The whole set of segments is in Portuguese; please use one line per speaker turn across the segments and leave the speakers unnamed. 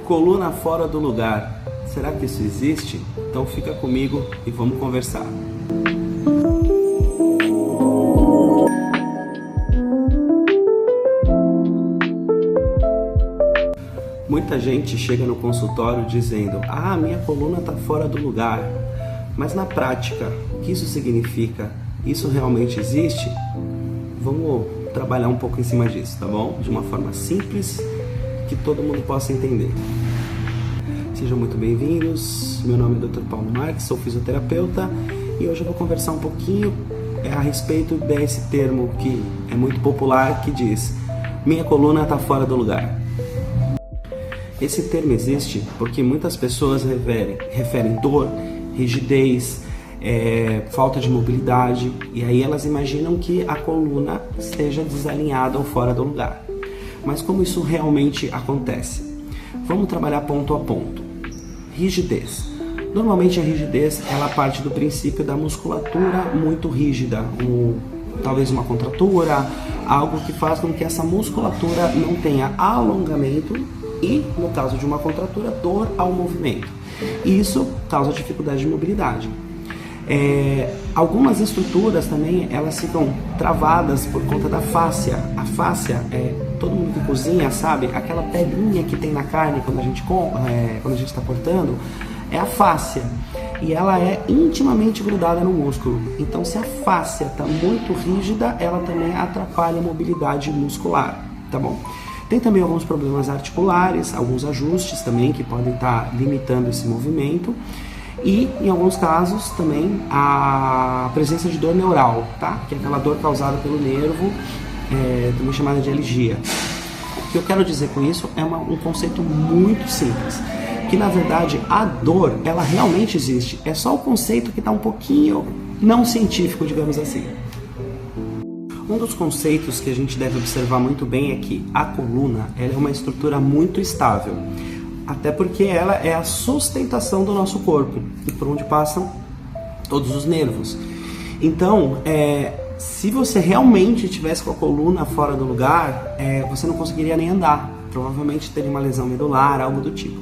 Coluna fora do lugar. Será que isso existe? Então fica comigo e vamos conversar. Muita gente chega no consultório dizendo: ah, minha coluna está fora do lugar. Mas na prática, o que isso significa? Isso realmente existe? Vamos trabalhar um pouco em cima disso, tá bom? De uma forma simples, que todo mundo possa entender. Sejam muito bem-vindos. Meu nome é Dr. Paulo Marques, sou fisioterapeuta e hoje eu vou conversar um pouquinho a respeito desse termo que é muito popular, que diz: minha coluna está fora do lugar. Esse termo existe porque muitas pessoas referem dor, rigidez, falta de mobilidade, e aí elas imaginam que a coluna esteja desalinhada ou fora do lugar. Mas como isso realmente acontece? Vamos trabalhar ponto a ponto. Rigidez. Normalmente a rigidez ela parte do princípio da musculatura muito rígida, talvez uma contratura, algo que faz com que essa musculatura não tenha alongamento e, no caso de uma contratura, dor ao movimento. E isso causa dificuldade de mobilidade. Algumas estruturas também elas ficam travadas por conta da fáscia. A fáscia, todo mundo que cozinha sabe, aquela pedrinha que tem na carne quando a gente está cortando, é a fáscia. E ela é intimamente grudada no músculo. Então, se a fáscia está muito rígida, ela também atrapalha a mobilidade muscular, tá bom? Tem também alguns problemas articulares, alguns ajustes também que podem estar limitando esse movimento. E, em alguns casos, também a presença de dor neural, tá? Que é aquela dor causada pelo nervo, também chamada de alergia. O que eu quero dizer com isso é um conceito muito simples, que na verdade a dor, ela realmente existe, é só o conceito que está um pouquinho não científico, digamos assim. Um dos conceitos que a gente deve observar muito bem é que a coluna ela é uma estrutura muito estável, até porque ela é a sustentação do nosso corpo e por onde passam todos os nervos. Então, se você realmente tivesse com a coluna fora do lugar, você não conseguiria nem andar, provavelmente teria uma lesão medular, algo do tipo.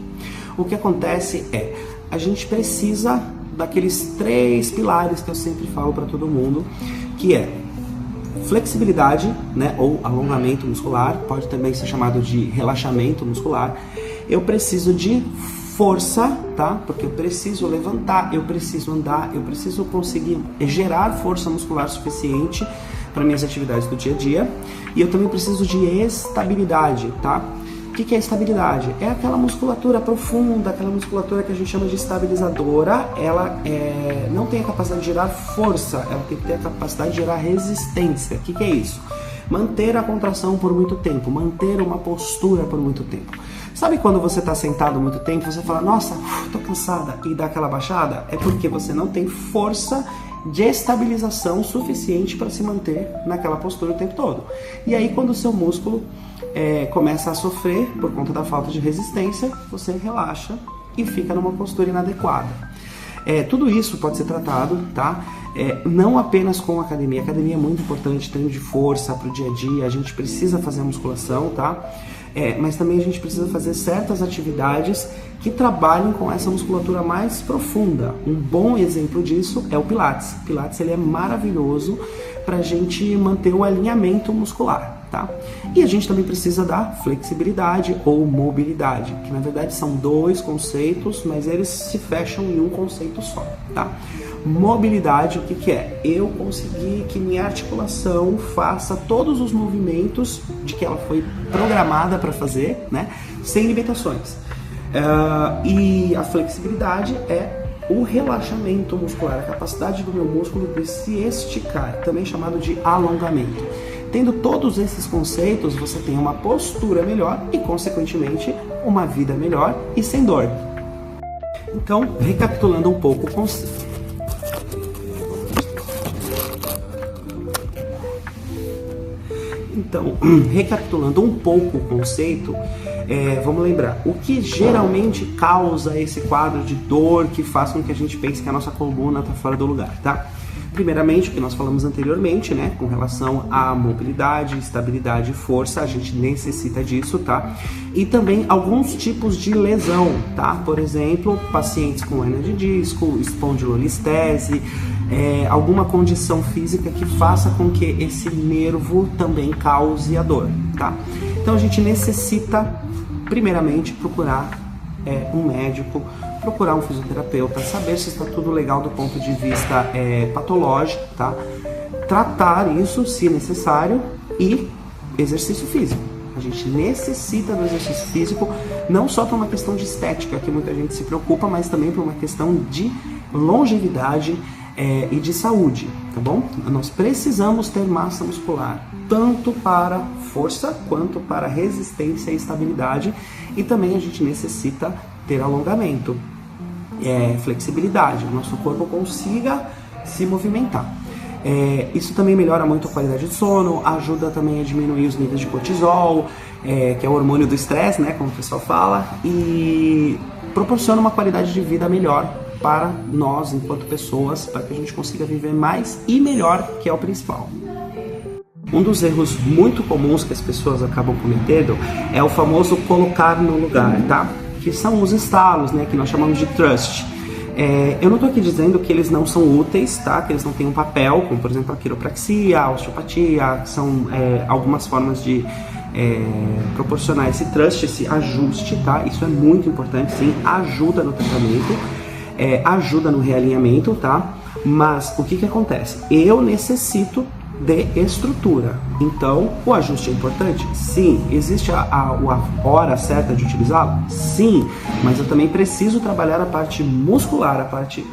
O que acontece a gente precisa daqueles 3 pilares que eu sempre falo para todo mundo, que é flexibilidade, né, ou alongamento muscular, pode também ser chamado de relaxamento muscular. Eu preciso de força, tá? Porque eu preciso levantar, eu preciso andar, eu preciso conseguir gerar força muscular suficiente para minhas atividades do dia a dia. E eu também preciso de estabilidade, tá? O que é estabilidade? É aquela musculatura profunda, aquela musculatura que a gente chama de estabilizadora. Ela não tem a capacidade de gerar força, ela tem que ter a capacidade de gerar resistência. O que é isso? Manter a contração por muito tempo, manter uma postura por muito tempo. Sabe quando você está sentado muito tempo, você fala, nossa, tô cansada, e dá aquela baixada? É porque você não tem força de estabilização suficiente para se manter naquela postura o tempo todo. E aí quando o seu músculo começa a sofrer por conta da falta de resistência, você relaxa e fica numa postura inadequada. Tudo isso pode ser tratado, tá? Não apenas com academia. A academia é muito importante, treino de força para o dia a dia, a gente precisa fazer a musculação, tá? Mas também a gente precisa fazer certas atividades que trabalhem com essa musculatura mais profunda. Um bom exemplo disso é o Pilates. O Pilates ele é maravilhoso para a gente manter o alinhamento muscular, tá? E a gente também precisa da flexibilidade ou mobilidade, que na verdade são 2 conceitos, mas eles se fecham em um conceito só, tá? Mobilidade, o que é? Eu conseguir que minha articulação faça todos os movimentos de que ela foi programada para fazer, né? Sem limitações. E a flexibilidade é o relaxamento muscular, a capacidade do meu músculo de se esticar, também chamado de alongamento. Tendo todos esses conceitos, você tem uma postura melhor e, consequentemente, uma vida melhor e sem dor. Então, recapitulando um pouco o conceito. Vamos lembrar, o que geralmente causa esse quadro de dor que faz com que a gente pense que a nossa coluna está fora do lugar, tá? Primeiramente, o que nós falamos anteriormente, né, com relação à mobilidade, estabilidade e força, a gente necessita disso, tá? E também alguns tipos de lesão, tá? Por exemplo, pacientes com hernia de disco, espondilolistese, alguma condição física que faça com que esse nervo também cause a dor, tá? Então a gente necessita, primeiramente, procurar um médico, procurar um fisioterapeuta, saber se está tudo legal do ponto de vista patológico, tá? Tratar isso, se necessário, e exercício físico. A gente necessita do exercício físico, não só por uma questão de estética, que muita gente se preocupa, mas também por uma questão de longevidade e de saúde, tá bom? Nós precisamos ter massa muscular, tanto para força quanto para resistência e estabilidade, e também a gente necessita ter alongamento, flexibilidade, o nosso corpo consiga se movimentar. Isso também melhora muito a qualidade de sono, ajuda também a diminuir os níveis de cortisol, que é o hormônio do estresse, né, como o pessoal fala, e proporciona uma qualidade de vida melhor para nós enquanto pessoas, para que a gente consiga viver mais e melhor, que é o principal. Um dos erros muito comuns que as pessoas acabam cometendo é o famoso colocar no lugar, tá? Que são os estalos, né, que nós chamamos de thrust. Eu não estou aqui dizendo que eles não são úteis, tá? Que eles não têm um papel, como por exemplo a quiropraxia, a osteopatia, que são algumas formas de proporcionar esse thrust, esse ajuste, tá? Isso é muito importante, sim, ajuda no tratamento, ajuda no realinhamento, tá? Mas o que acontece? Eu necessito de estrutura, então o ajuste é importante? Sim. Existe a hora certa de utilizá-lo? Sim, mas eu também preciso trabalhar a parte muscular, a parte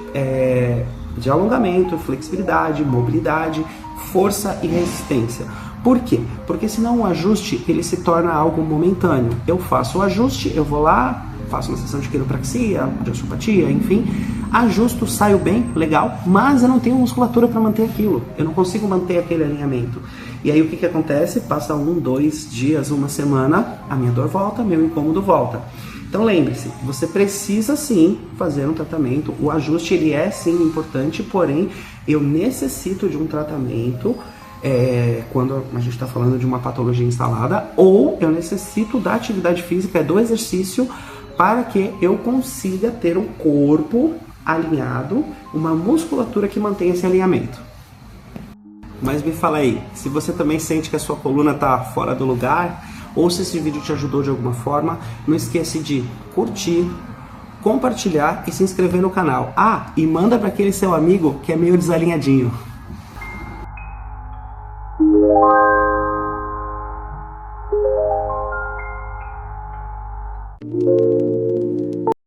de alongamento, flexibilidade, mobilidade, força e resistência. Por quê? Porque senão o ajuste ele se torna algo momentâneo. Eu faço o ajuste, eu vou lá, faço uma sessão de quiropraxia, de osteopatia, enfim, ajusto, saio bem, legal, mas eu não tenho musculatura para manter aquilo, eu não consigo manter aquele alinhamento. E aí o que acontece? Passa 1, 2 dias, uma semana, a minha dor volta, meu incômodo volta. Então lembre-se, você precisa sim fazer um tratamento, o ajuste ele é sim importante, porém eu necessito de um tratamento quando a gente está falando de uma patologia instalada, ou eu necessito da atividade física, do exercício, para que eu consiga ter um corpo alinhado, uma musculatura que mantenha esse alinhamento. Mas me fala aí, se você também sente que a sua coluna está fora do lugar, ou se esse vídeo te ajudou de alguma forma, não esquece de curtir, compartilhar e se inscrever no canal. E manda para aquele seu amigo que é meio desalinhadinho.